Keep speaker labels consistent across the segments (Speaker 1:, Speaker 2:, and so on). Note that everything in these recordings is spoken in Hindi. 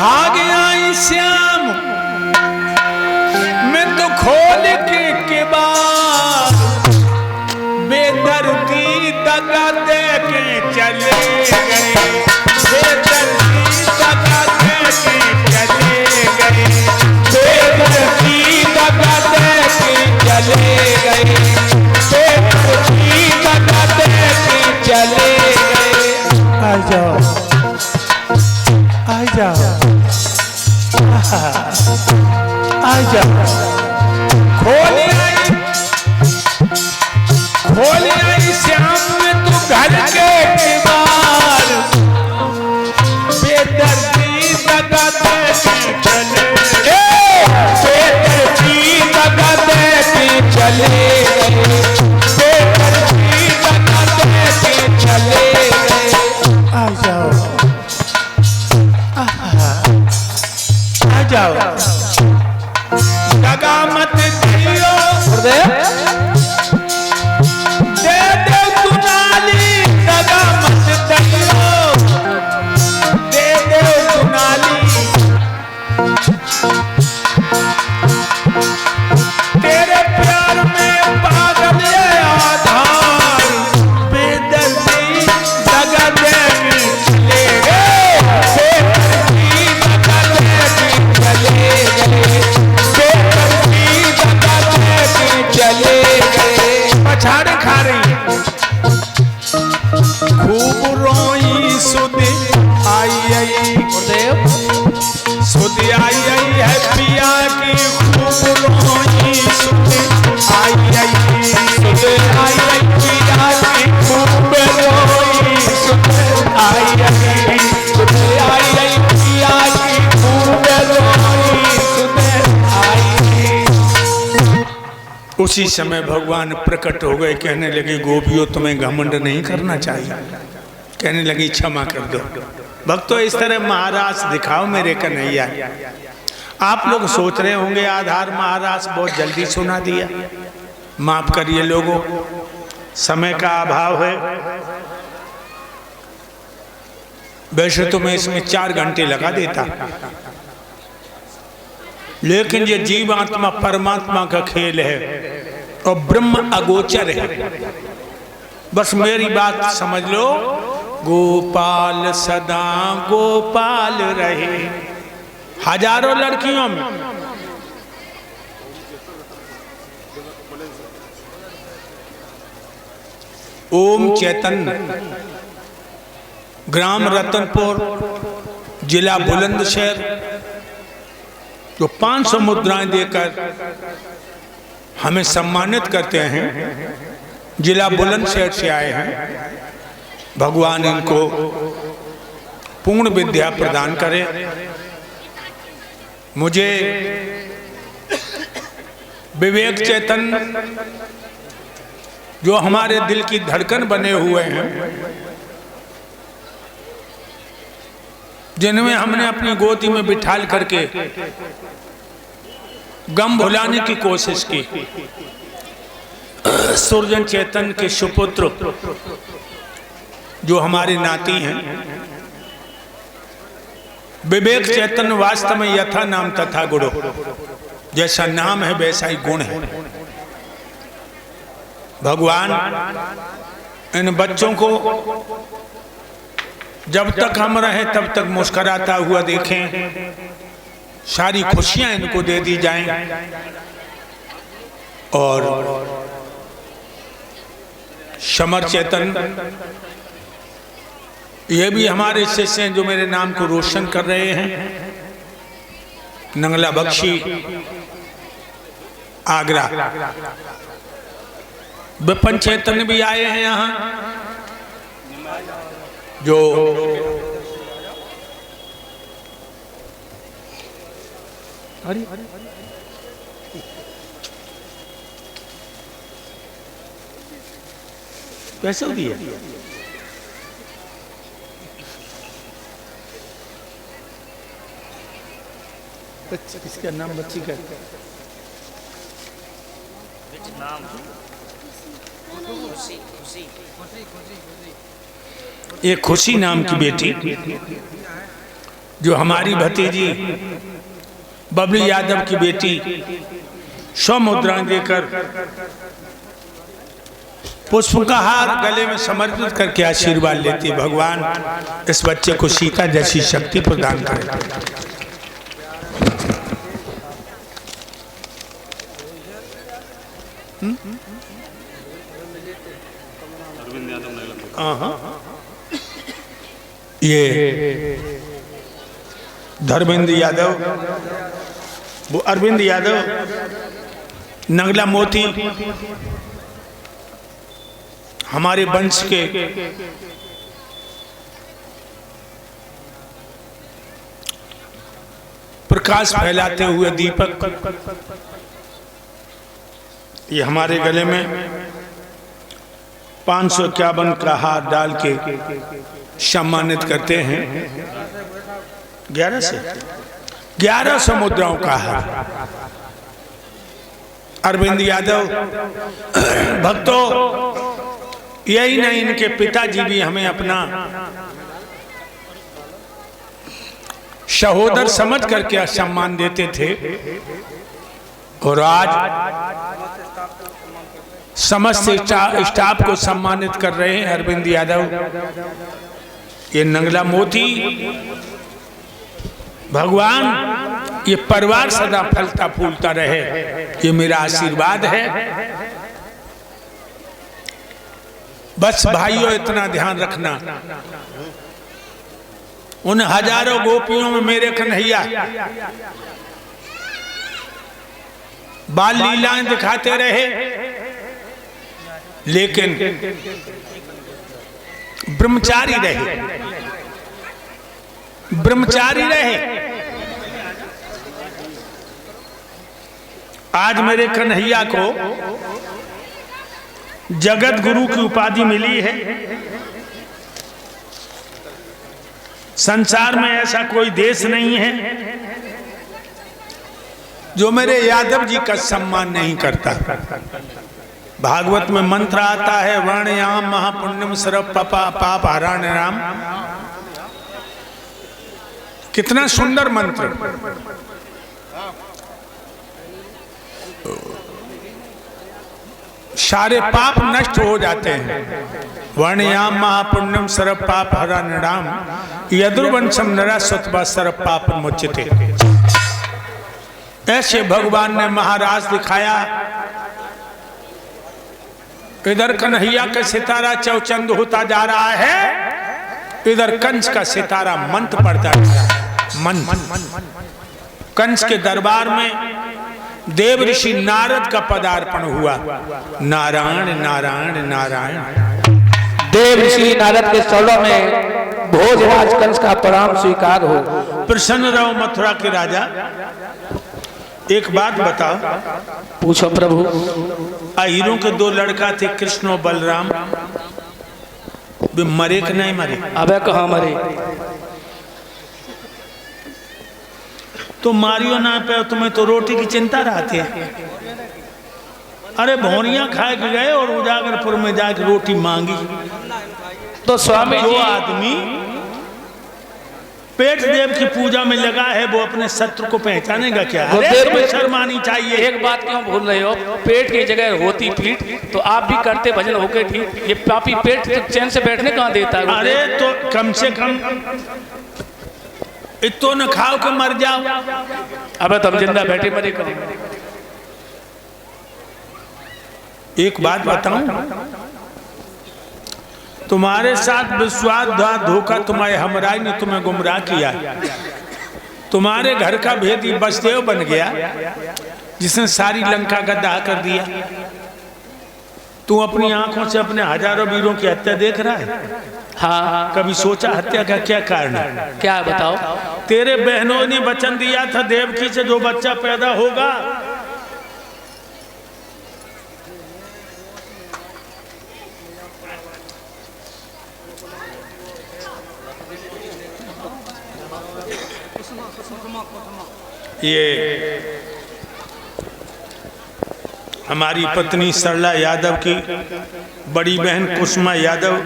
Speaker 1: भाग आई श्याम मैं तो खोल के किबार, बेदर्दी दगा दे के चले गए, बेदर्दी दगा दे के चले गए, बेदर्दी दगा दे के चले गए, बेदर्दी दगा दे के चले गए। आ जाओ आ जाओ आ जाओ, खोले आई श्याम में तू घर के किबार, बेदर्दी दगा दे के चले, बेदर्दी दगा दे के चले, बेदर्दी दगा दे के चले गए। आ जाओ आ जाओ, दगा मत दियो, दे दे दुनाली, दगा मत दियो, दे दे दुनाली, तेरे प्यार में पागल ये आधार, बेदर्दी दगा दे के चले गए, बेदर्दी दगा दे के चले गए, बेदर्दी दगा दे के चले गए। पछाड़ खा रही खूब रोई सुध आई सुध आई है पिया की, खूब रोई सुध आई सुध आई पिया की, खूब रोई सुध आई सुध आई पिया की, खूब रोई सुध आई। उसी समय भगवान प्रकट हो गए, कहने लगे गोपियों तुम्हें घमंड नहीं करना चाहिए, कहने लगी क्षमा कर दो। भक्तों इस तरह महाराज दिखाओ मेरे कन्हैया। आप लोग सोच रहे होंगे आधार महाराज बहुत जल्दी सुना दिया, माफ करिए लोगों, समय का अभाव है। वैसे तो मैं इसमें 4 घंटे लगा देता, लेकिन ये जीवात्मा परमात्मा का खेल है और ब्रह्म अगोचर है। बस मेरी बात समझ लो, गोपाल सदा गोपाल रहे। हजारों लड़कियों में ओम चैतन्य, ग्राम रतनपुर, जिला बुलंदशहर, जो 500 मुद्राएं देकर हमें सम्मानित करते हैं, जिला बुलंदशहर से आए हैं। भगवान इनको पूर्ण विद्या प्रदान करे। मुझे विवेक चैतन्य जो हमारे दिल की धड़कन बने हुए हैं, जिनमें हमने अपनी गोदी में बिठाल करके गम भुलाने की कोशिश की, सुरजन चैतन्य के सुपुत्र जो हमारे नाती हैं, विवेक चैतन्य वास्तव में यथा नाम तथा गुणो, जैसा नाम है वैसा ही गुण है। भगवान इन बच्चों को जब तक हम रहे तब तक मुस्कुराता हुआ देखें, सारी खुशियां इनको दे दी जाएं। और समर चैतन्य ये भी हमारे शिष्य हैं जो मेरे नाम को रोशन कर रहे हैं। नंगला बख्शी आगरा, विपन चैतन्य भी आए हैं यहाँ, जो कैसे होती है इसका नाम बच्ची का नाम एक खुशी नाम की बेटी, जो हमारी भतीजी बबली यादव की बेटी 100 मुद्राएं देकर पुष्प का हार गले में समर्पित करके आशीर्वाद लेती है। भगवान इस बच्चे को सीता जैसी शक्ति प्रदान करे। ये धर्मेंद्र यादव, वो अरविंद यादव नगला मोती हमारे वंश के प्रकाश फैलाते हुए दीपक, ये हमारे गले में 551 का हार डाल के सम्मानित करते हैं। 1100 मुद्राओं का हार। अरविंद यादव भक्तों, यही नहीं, इनके पिताजी भी हमें अपना सहोदर समझ करके सम्मान देते थे, और आज समस्त स्टाफ को सम्मानित कर रहे हैं अरविंद यादव। ये नंगला मोती, भगवान ये परिवार सदा फलता फूलता रहे, ये मेरा आशीर्वाद है। बस भाइयों, इतना ध्यान रखना, उन हजारों गोपियों में मेरे कन्हैया बाल लीलाएं दिखाते रहे, लेकिन ब्रह्मचारी रहे, ब्रह्मचारी रहे। आज मेरे कन्हैया को जगत गुरु की उपाधि मिली है। संसार में ऐसा कोई देश नहीं है जो मेरे यादव जी का सम्मान नहीं करता। भागवत में मंत्र आता है, वर्णयाम महापुण्यम सर्व पाप हरण राम। कितना सुंदर मंत्र। सारे पाप नष्ट हो जाते हैं। वर्णयाम महापुण्यम सर्व पाप हरण राम, यदुर्वंशम नरा सत्वा सर्व पाप मुच्यते। ऐसे भगवान ने महाराज दिखाया। इधर कन्हैया का सितारा चौचंद होता जा रहा है, इधर कंस का सितारा मंत्र पड़ता जा रहा है। मंत्र। कंस के दरबार में देव ऋषि नारद का पदार्पण हुआ। नारायण नारायण नारायण।
Speaker 2: देव ऋषि नारद के चरणों में भोजराज कंस का प्रणाम स्वीकार हो।
Speaker 1: प्रसन्न रहो मथुरा के राजा। एक बात बताओ।
Speaker 2: पूछो प्रभु।
Speaker 1: अहिरों के 2 लड़का थे, कृष्ण और बलराम। वे मरे कि नहीं मरे?
Speaker 2: अबे कहाँ मरे?
Speaker 1: तो मारियो ना पे, तुम्हें तो रोटी की चिंता रहती है। अरे भौनिया खाए के गए और उजागरपुर में जाकर रोटी मांगी।
Speaker 2: तो स्वामी
Speaker 1: जो आदमी पेट देव की पूजा में लगा है, वो अपने शत्रु को पहचानेगा क्या? अरे शर्म आनी चाहिए।
Speaker 2: एक बात क्यों भूल रहे हो? पेट की जगह होती पीठ, तो आप भी करते भजन होके ठीक। ये पापी पेट चैन से बैठने कहाँ देता है?
Speaker 1: अरे तो कम से कम इतो न खाओ के मर जाओ।
Speaker 2: अबे तुम जिंदा बैठे मरे करेंगे।
Speaker 1: एक बात बताऊं, तुम्हारे साथ विश्वास धोखा तुम्हारे हमराई ने तुम्हें गुमराह किया। तुम्हारे घर का भेदी बसदेव बन गया, जिसने सारी लंका का दाह कर दिया। तू अपनी आंखों से अपने हजारों वीरों की हत्या देख रहा है।
Speaker 2: हाँ,
Speaker 1: कभी सोचा हत्या का क्या कारण है?
Speaker 2: क्या है बताओ?
Speaker 1: तेरे बहनों ने वचन दिया था, देवकी से जो बच्चा पैदा होगा ये हमारी पत्नी सरला यादव की बड़ी बहन कुसुमा यादव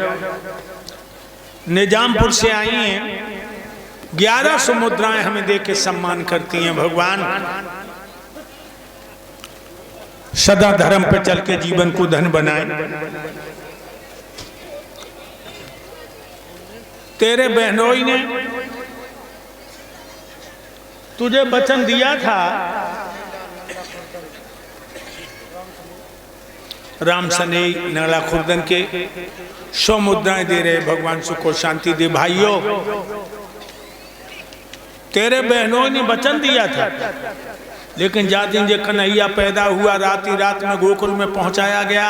Speaker 1: निजामपुर से आई हैं। 1100 मुद्राएं हमें दे के सम्मान करती हैं। भगवान सदा धर्म पे चल के जीवन को धन बनाए। तेरे बहनोई ने तुझे वचन दिया था, राम सने नगला खुर्दन के 100 मुद्राएं दे रहे। भगवान सुख को शांति दे। भाइयों, तेरे बहनों ने वचन दिया था, लेकिन जा दिन जे कन्हैया पैदा हुआ, रात ही रात में गोकुल में पहुंचाया गया।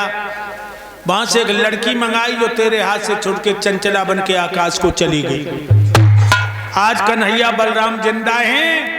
Speaker 1: वहां से एक लड़की मंगाई जो तेरे हाथ से छूट के चंचला बन के आकाश को चली गई। आज कन्हैया बलराम जिंदा हैं,